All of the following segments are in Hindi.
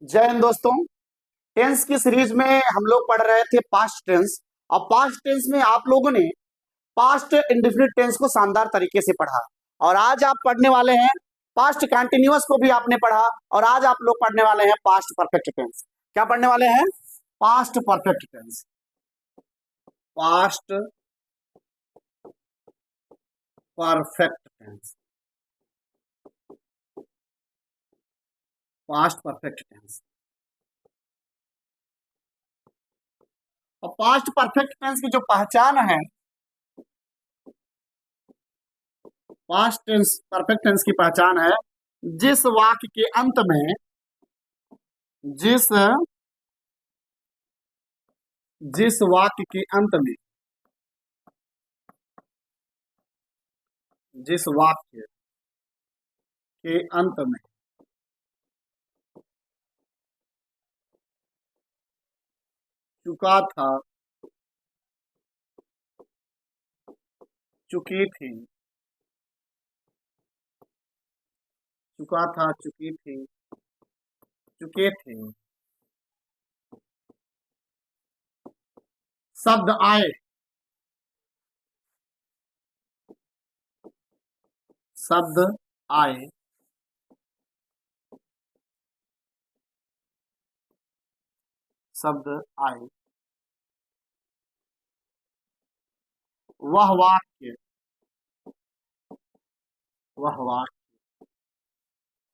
जय हिंद दोस्तों। टेंस की सीरीज में हम लोग पढ़ रहे थे पास्ट टेंस। अब पास्ट टेंस में आप लोगों ने पास्ट इंडेफिनिट टेंस को शानदार तरीके से पढ़ा और आज आप पढ़ने वाले हैं पास्ट कंटिन्यूअस को भी आपने पढ़ा और आज आप लोग पढ़ने वाले हैं पास्ट परफेक्ट टेंस। क्या पढ़ने वाले हैं? Past perfect tense. Past perfect tense. Past perfect tense और पास्ट परफेक्ट टेंस की जो पहचान है, पास्ट टेंस परफेक्ट टेंस की पहचान है जिस वाक्य के अंत में जिस जिस वाक्य के अंत में जिस वाक्य के अंत में चुका था, चुकी थी, चुका था, चुकी थी, चुके थे शब्द आए, शब्द आए, शब्द आए, वह वाक्य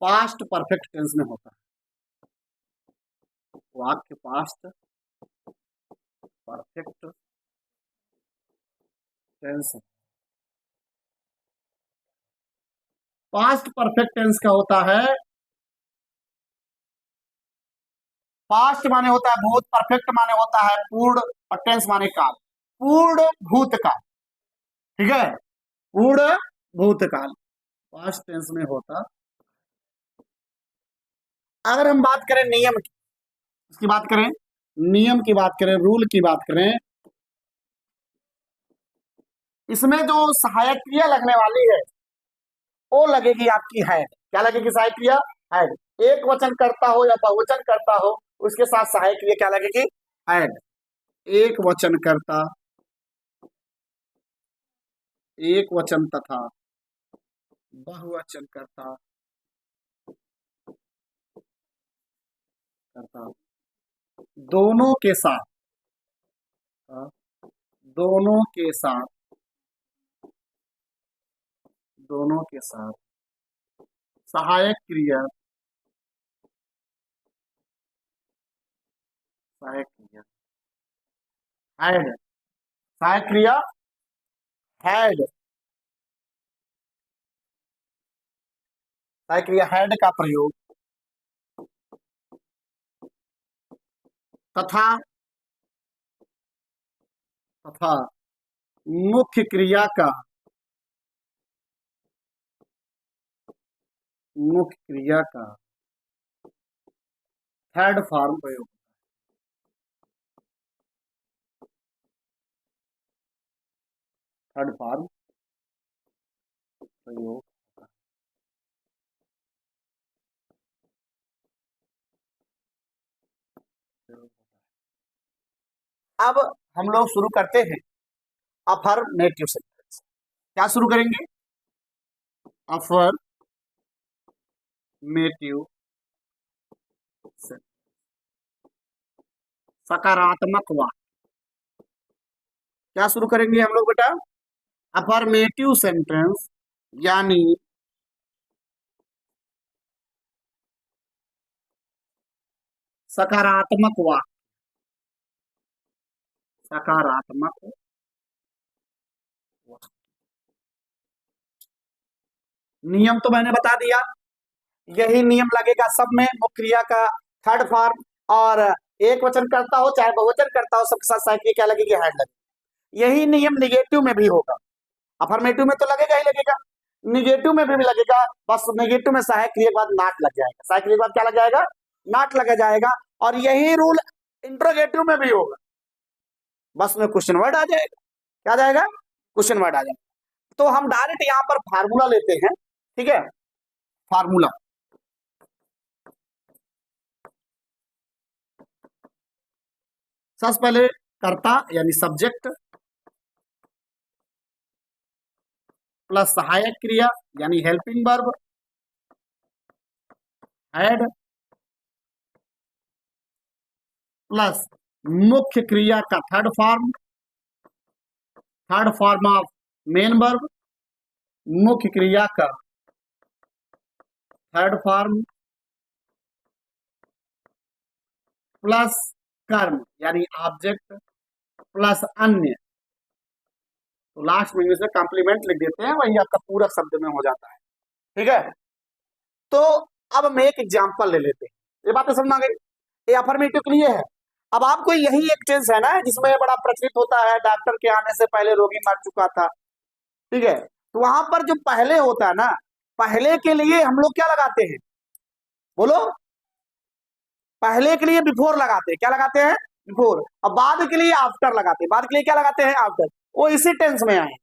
पास्ट परफेक्ट टेंस में होता है। वाक्य past perfect tense. Past perfect tense का होता है, पास्ट माने होता है भूत, परफेक्ट माने होता है पूर्ण और टेंस माने काल। पूर्ण भूतकाल, ठीक है, पूर्ण भूतकाल पास्ट टेंस में होता। अगर हम बात करें नियम की, इसकी बात करें, नियम की बात करें, रूल की बात करें, इसमें जो सहायक क्रिया लगने वाली है वो लगेगी आपकी हैड। क्या लगेगी? सहायक क्रिया हैड। एक वचन करता हो या बहुवचन करता हो उसके साथ सहायक क्रिया क्या लगेगी? हैड। एक वचन करता, एक वचन तथा बहुवचन करता दोनों के साथ, दोनों के साथ, दोनों के साथ सहायक क्रिया, सहायक क्रिया हैड, सहायक क्रिया हैड, सहायक क्रिया हैड का प्रयोग तथा तथा मुख्य क्रिया का, मुख्य क्रिया का थर्ड फॉर्म प्रयोग, थर्ड फॉर्म प्रयोग। अब हम लोग शुरू करते हैं अफर्मेटिव सेंटेंस। क्या शुरू करेंगे? अफर्मेटिव सेंटेंस, सकारात्मक वाक्य। क्या शुरू करेंगे हम लोग बेटा? अफर्मेटिव सेंटेंस यानी सकारात्मक वाक्य, सकारात्मक वाक्य। नियम तो मैंने बता दिया, यही नियम लगेगा सब में। मुख्य क्रिया का थर्ड फॉर्म और एक वचन करता हो चाहे बहुवचन करता हो सबके साथ सहायक क्रिया क्या लगेगी? हैड लगेगी। यही नियम निगेटिव में भी होगा। अफर्मेटिव में तो लगेगा ही लगेगा, निगेटिव में भी लगेगा। बस निगेटिव में सहायक क्रिया के बाद नॉट लग जाएगा, सहायक क्रिया के बाद क्या लग जाएगा? नॉट लगा जाएगा। और यही रूल इंट्रोगेटिव में भी होगा, बस में क्वेश्चन वर्ड आ जाएगा। क्या आ जाएगा? क्वेश्चन वर्ड आ जाएगा। तो हम डायरेक्ट यहां पर फार्मूला लेते हैं, ठीक है, फार्मूला। सबसे पहले कर्ता यानी सब्जेक्ट प्लस सहायक क्रिया यानी हेल्पिंग वर्ब हेड प्लस मुख्य क्रिया का third form of main verb, मुख्य क्रिया का थर्ड फॉर्म प्लस कर्म यानी ऑब्जेक्ट प्लस अन्य, तो लास्ट में इसे कॉम्प्लीमेंट लिख देते हैं, वही आपका पूरा शब्द में हो जाता है। ठीक है, तो अब हम एक एग्जांपल ले लेते हैं, ये बातें समझ आ गई, ये अफर्मेटिव के लिए है। अब आपको यही एक टेंस है ना जिसमें बड़ा प्रचलित होता है, डॉक्टर के आने से पहले रोगी मर चुका था। ठीक है, तो वहां पर जो पहले होता है ना, पहले के लिए हम लोग क्या लगाते हैं, बोलो, पहले के लिए बिफोर लगाते हैं, क्या लगाते हैं, बिफोर, और बाद के लिए आफ्टर लगाते हैं, बाद के लिए क्या लगाते हैं, आफ्टर, वो इसी टेंस में आए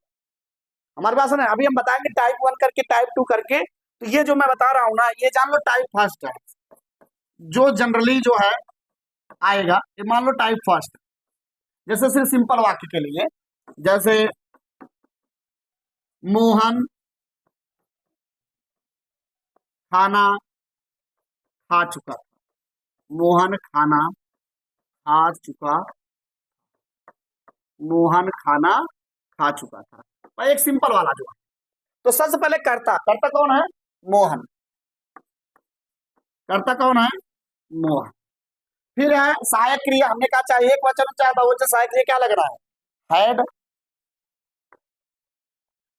हमारे पास है। अभी हम बताएंगे टाइप 1 करके टाइप 2 करके, तो ये जो मैं बता रहा हूं ना, ये जान लो टाइप फर्स्ट है, जो जनरली जो है आएगा, ये मान लो टाइप फर्स्ट। जैसे सिर्फ सिंपल वाक्य के लिए, जैसे मोहन खाना खा चुका, मोहन खाना खा चुका, मोहन खाना खा चुका था, एक सिंपल वाला जो है। तो सबसे पहले कर्ता, कर्ता कौन है, मोहन, कर्ता कौन है, मोहन। फिर है सहायक क्रिया, हमने कहा चाहे एक वचन चाहे बहुवचन, सहायक क्रिया क्या लगना है, हेड,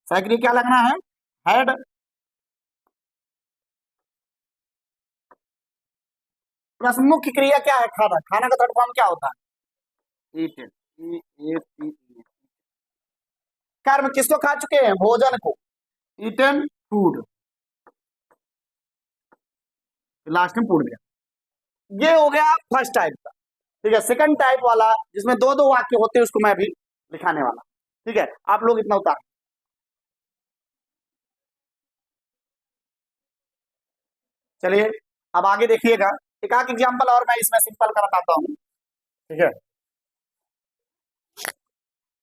सहायक क्रिया क्या लगना है, हेड, प्लस मुख्य क्रिया क्या है, खाना, खाना का थर्ड फॉर्म क्या होता है, ईटेन, कर्म किसको खा चुके हैं, भोजन को, ईटन फूड, लास्ट में पूर्ण गया। ये हो गया फर्स्ट टाइप का। ठीक है, सेकंड टाइप वाला जिसमें दो दो वाक्य होते हैं, उसको मैं भी लिखाने वाला। ठीक है, आप लोग इतना उतार, चलिए अब आगे देखिएगा, एक आध एग्जाम्पल और मैं इसमें सिंपल कर बताता हूँ। ठीक है,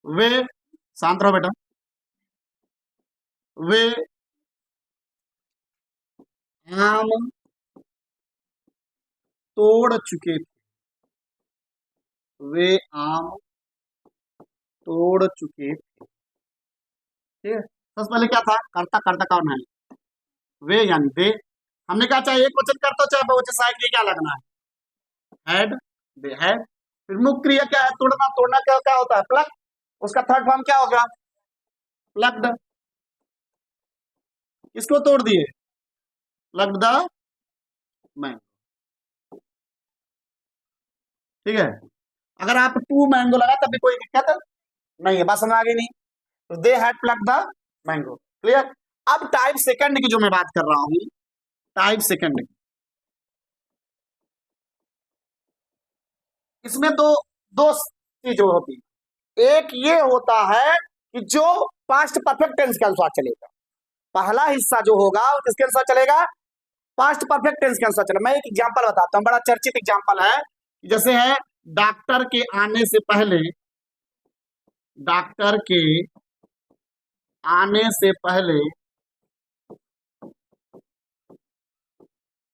वे, शांत रहो बेटा, वे आम तोड़ चुके थे, वे आम तोड़ चुके थे। ठीक है, सबसे पहले क्या था, कर्ता, कर्ता कौन है, वे यानी दे। हमने कहा चाहे एक वचन करता हो चाहे बहुवचन, सहायक क्रिया क्या लगना है, हेड, दे हैड। फिर मुख्य क्रिया क्या है, तोड़ना, तोड़ना क्या क्या होता है, प्लग, उसका थर्ड फॉर्म क्या होगा, प्लग्ड, किसको तोड़ दिए, प्लग्ड द मैंगो। ठीक है, अगर आप टू मैंगो लगा तब भी कोई दिक्कत नहीं है, बात समझ आ गई नहीं, तो they had plucked the mango. Clear. अब टाइप सेकंड की जो मैं बात कर रहा हूं, टाइप सेकंड, इसमें दो दो चीज होती है। एक ये होता है कि जो पास्ट परफेक्ट टेंस के अनुसार चलेगा, पहला हिस्सा जो होगा वो किसके अनुसार चलेगा, पास्ट परफेक्ट टेंस के अनुसार चलेगा। मैं एक एग्जांपल बताता हूं, बड़ा चर्चित एग्जांपल है, जैसे है डॉक्टर के आने से पहले, डॉक्टर के आने से पहले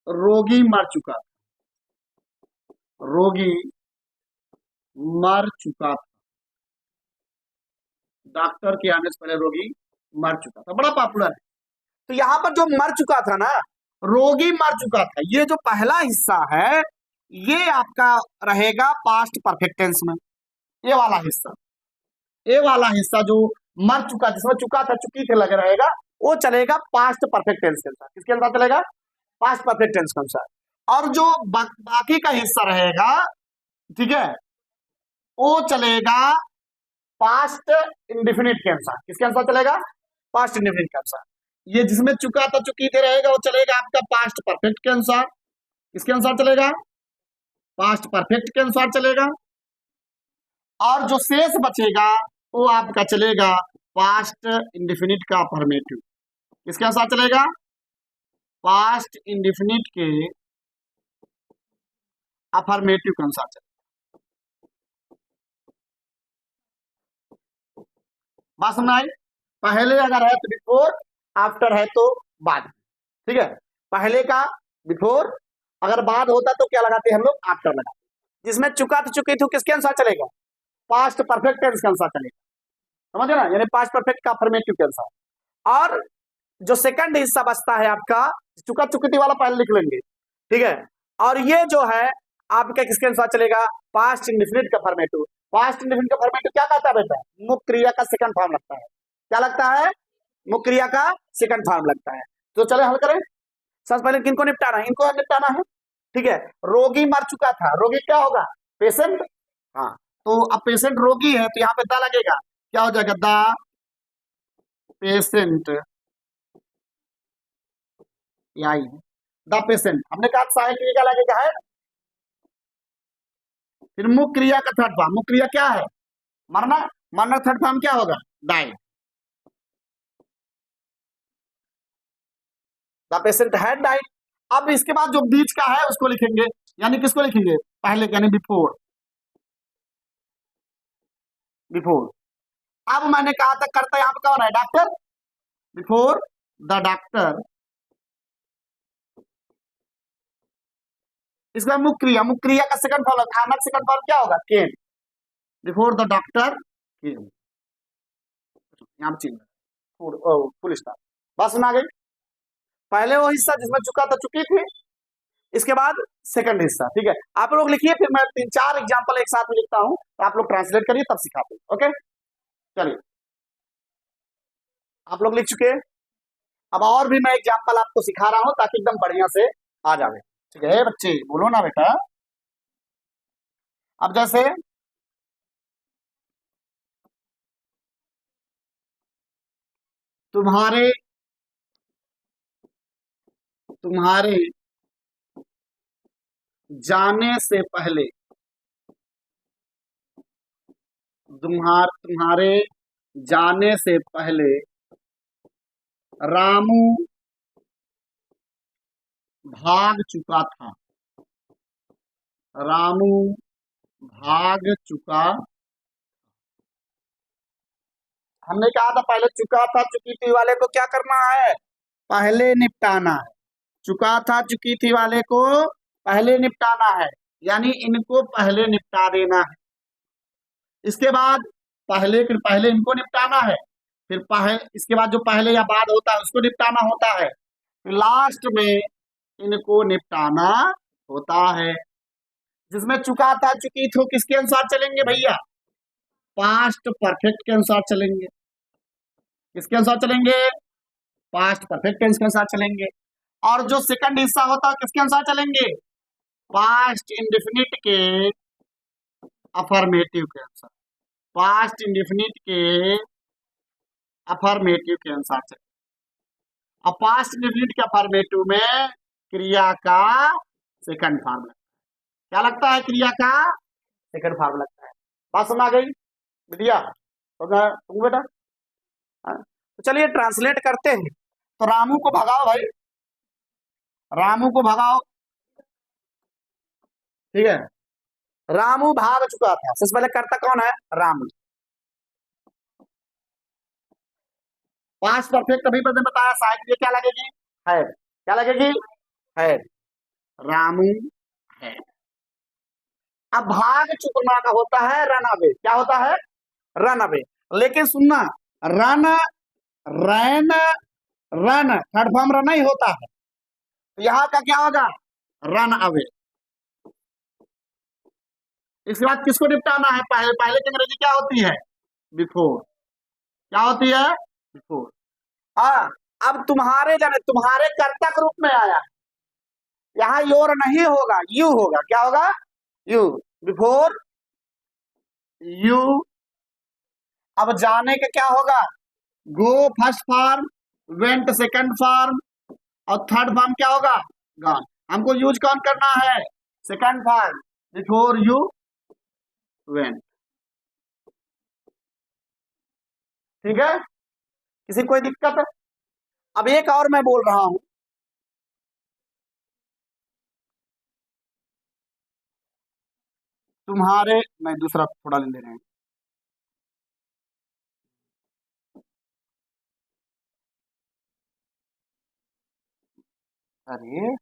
रोगी मर चुका, रोगी मर चुका था, डॉक्टर के आने से पहले रोगी मर चुका था, बड़ा पॉपुलर है। तो यहां पर जो मर चुका था ना, रोगी मर चुका था, ये जो पहला हिस्सा है ये आपका रहेगा पास्ट परफेक्ट टेंस में, ये वाला हिस्सा, ये वाला हिस्सा जो मर चुका, जिसमें चुका था, चुकी थे लग रहेगा, वो चलेगा पास्ट परफेक्ट टेंस के अनुसार, किसके अनुसार चलेगा, पास्ट परफेक्ट टेंस के अनुसार। और जो बाकी का हिस्सा रहेगा, ठीक है, वो चलेगा पास्ट इंडेफिनिट के अनुसार, किसके अनुसार चलेगा, पास्ट इंडेफिनिट के अनुसार। ये जिसमें चुका था, चुकी थे रहेगा, वो चलेगा आपका पास्ट परफेक्ट के अनुसार, किसके अनुसार चलेगा, पास्ट परफेक्ट के अनुसार चलेगा। और जो शेष बचेगा वो आपका चलेगा पास्ट इंडेफिनिट का अफर्मेटिव, किसके अनुसार चलेगा, पास्ट इंडेफिनिट के अफर्मेटिव के अनुसार चलेगा। बात समझ आई? पहले अगर है तो बिफोर, आफ्टर है तो बाद। ठीक है, पहले का बिफोर, अगर बाद होता तो क्या लगाते हैं हम लोग? आफ्टर लगाते हैं। जिसमें चुका तो चुकी थी किसके अनुसार चलेगा? पास्ट परफेक्ट टेंस के अनुसार चलेगा, समझ ना, यानी पास्ट परफेक्ट का अफर्मेटिव के अनुसार। और जो सेकंड हिस्सा बचता है आपका, चुका चुकी थी वाला पहले लिख लेंगे, ठीक है। और ये जो है आपका किसके अनुसार चलेगा? पास्ट इंडेफिनिट का फॉर्मेटिव। पास्ट इंडेफिनिट का फॉर्मेटिव क्या कहता है बेटा? मुख्य क्रिया का सेकंड फॉर्म लगता है। क्या लगता है? मुख्य क्रिया का सेकंड फॉर्म लगता है। तो चले हल करें। सबसे पहले किनको निपटाना है? इनको निपटाना है, ठीक है। रोगी मर चुका था, रोगी क्या होगा? पेशेंट। हाँ, तो अब पेशेंट रोगी है तो यहाँ पे दा लगेगा, क्या हो जाएगा? द पेशेंट, यही है द पेशेंट। हमने कहा सहायक क्रिया क्या लगेगा? है। फिर मुख्य क्रिया का थर्ड फॉर्म, मुख्य क्रिया क्या है? मरना। मरना थर्ड फॉर्म क्या होगा? Died. The patient had died. अब इसके बाद जो बीच का है उसको लिखेंगे, यानी किसको लिखेंगे? पहले, यानी बिफोर। बिफोर। अब मैंने कहा था करता यहाँ पे कौन है? डॉक्टर। Before the doctor. इसका मुख्य क्रिया, मुख्य क्रिया का सेकंड फॉर्म, खाना सेकंड फॉर्म क्या होगा? Came. Before the doctor came. यहाँ पे फुल स्टॉप। बात सुना गई? पहले वो हिस्सा जिसमें चुका था चुकी थी, इसके बाद सेकंड हिस्सा, ठीक है। आप लोग लिखिए, फिर मैं 3-4 एग्जांपल एक साथ में लिखता हूं, तो आप लोग ट्रांसलेट करिए तब सिखाते हैं। ओके, चलिए, आप लोग लिख चुके। अब और भी मैं एग्जांपल आपको सिखा रहा हूं ताकि एकदम बढ़िया से आ जाए, ठीक है बच्चे? बोलो ना बेटा। अब जैसे तुम्हारे तुम्हारे जाने से पहले, तुम्हारे जाने से पहले रामू भाग चुका था। रामू भाग चुका। हमने कहा था पहले चुका था चुकी थी वाले को क्या करना है? पहले निपटाना है। चुका था चुकी थी वाले को पहले निपटाना है, यानी इनको पहले निपटा देना है। इसके बाद पहले इनको निपटाना है, फिर पहले, इसके बाद जो पहले या बाद होता है उसको निपटाना होता है, फिर लास्ट में इनको निपटाना होता है। जिसमें चुका था चुकी थी किसके अनुसार चलेंगे भैया? पास्ट परफेक्ट के अनुसार चलेंगे। किसके अनुसार चलेंगे? पास्ट परफेक्ट टेंस के अनुसार चलेंगे। और जो सेकंड हिस्सा होता है किसके अनुसार चलेंगे? पास्ट इंडेफिनिट के अफर्मेटिव के अनुसार। पास्ट इंडेफिनिट के अफर्मेटिव के अनुसार चलेंगे। और पास्ट इंडेफिनिट के अफर्मेटिव में क्रिया का सेकंड फॉर्म लगता है। क्या लगता है? क्रिया का सेकंड फॉर्म लगता है। बात समझ आ गई बिटिया? तुम बेटा, हाँ? तो चलिए ट्रांसलेट करते हैं। तो रामू को भगाओ भाई, रामू को भगाओ, ठीक है। रामू भाग चुका था, सबसे पहले करता कौन है? रामू। पास्ट परफेक्ट अभी मैंने बताया, साइड में क्या लगेगी? है। क्या लगेगी? है। रामू है। अब भाग चुकना का होता है रन अवे। क्या होता है? Run away. लेकिन सुनना, रन, रैन, रन थर्ड फॉर्म रन ही होता है, तो यहां का क्या होगा? Run away. इसके बाद किसको निपटाना है? पहले, पहले की अंग्रेजी क्या होती है? बिफोर। क्या होती है? बिफोर। हाँ, अब तुम्हारे जाने, तुम्हारे कर्ता के रूप में आया, यहाँ योर नहीं होगा, यू होगा। क्या होगा? यू। Before you. अब जाने का क्या होगा? Go first form, went second form, और थर्ड फॉर्म क्या होगा? गॉन। हमको यूज कौन करना है? Second form, before you went. ठीक है, किसी कोई दिक्कत है? अब एक और मैं बोल रहा हूं, तुम्हारे, मैं दूसरा थोड़ा ले रहे हैं। अरे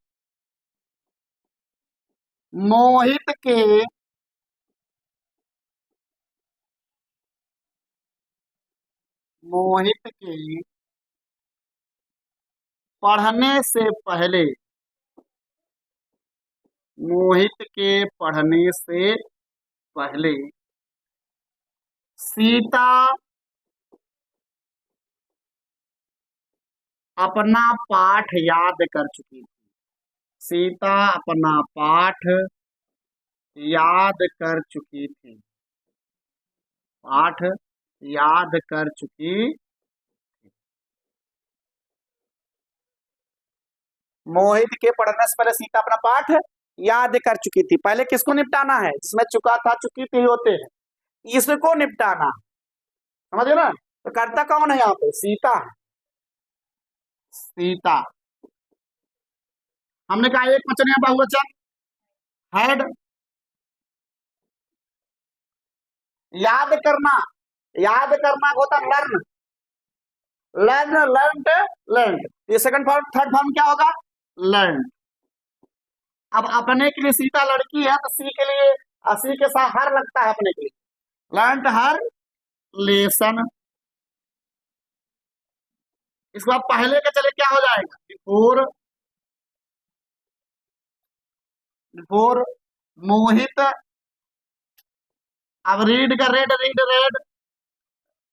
मोहित के मोहित के पढ़ने से पहले मोहित के पढ़ने से पहले सीता अपना पाठ याद कर चुकी थी। सीता अपना पाठ याद कर चुकी थी। पाठ याद कर चुकी। मोहित के पढ़ने से पहले सीता अपना पाठ याद कर चुकी थी। पहले किसको निपटाना है? जिसमें चुका था चुकी थी होते हैं, इसको निपटाना। समझे ना? तो कर्ता कौन है यहाँ पे? सीता है। सीता। हमने कहा एक वचन या बहुवचन? हैड। याद करना, याद करना होता लर्न। Learn, learned, learn. ये सेकंड फॉर्म, थर्ड फॉर्म क्या होगा? लर्न। अब अपने के लिए सीता लड़की है तो सी के लिए, सी के साथ हर लगता है अपने के लिए। लर्न हर लेसन। इसके बाद पहले के चले क्या हो जाएगा? बिफोर। बिफोर मोहित। अब रीड का red, read red,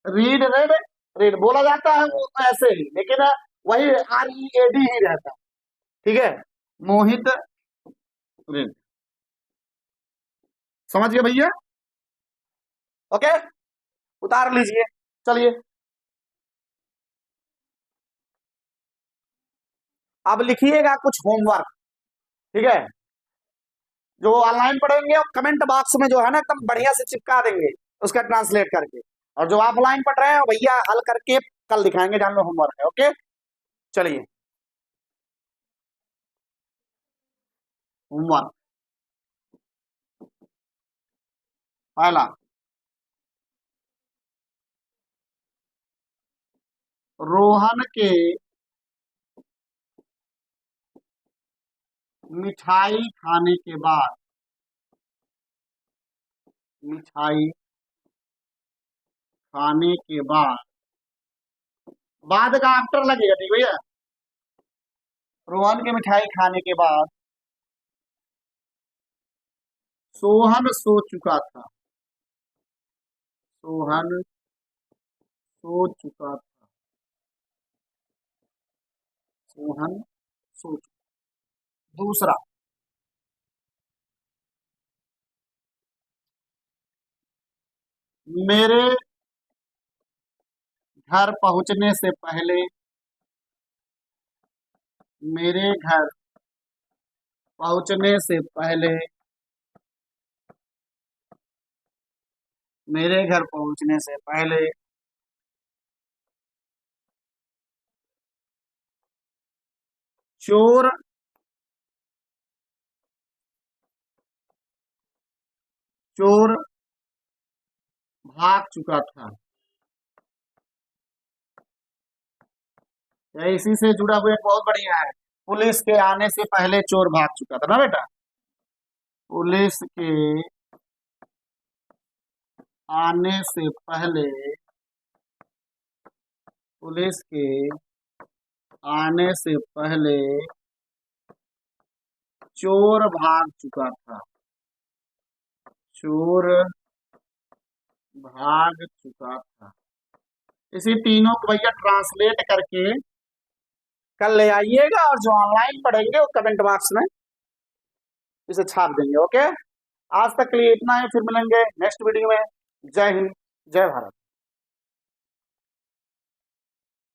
read red, read बोला जाता है वो ऐसे ही, लेकिन वही READ ही रहता है। ठीक है, मोहित रीड। समझ गए भैया? ओके, उतार लीजिए। चलिए अब लिखिएगा कुछ होमवर्क। ठीक है, जो ऑनलाइन पढ़ेंगे और कमेंट बॉक्स में जो है ना एकदम बढ़िया से चिपका देंगे उसका ट्रांसलेट करके, और जो ऑफलाइन पढ़ रहे हैं भैया हल करके कल दिखाएंगे, जान लो होमवर्क है। ओके, चलिए होमवर्क। पहला, रोहन के मिठाई खाने के बाद, मिठाई खाने के बाद का आफ्टर लगेगा। ठीक भैया, रोहन के मिठाई खाने के बाद सोहन सो चुका था। सोहन सो चुका था। सोहन सो चुका। दूसरा, मेरे घर पहुंचने से पहले, मेरे घर पहुंचने से पहले, मेरे घर पहुंचने से पहले चोर चोर भाग चुका था। इसी से जुड़ा हुआ एक बहुत बढ़िया है, पुलिस के आने से पहले चोर भाग चुका था ना बेटा। पुलिस के आने से पहले, पुलिस के आने से पहले चोर भाग चुका था। चोर भाग चुका था। इसी तीनों को भैया ट्रांसलेट करके कल ले आइएगा, और जो ऑनलाइन पढ़ेंगे वो कमेंट बॉक्स में इसे छाप देंगे। ओके, आज तक के लिए इतना ही, फिर मिलेंगे नेक्स्ट वीडियो में। जय हिंद, जय भारत।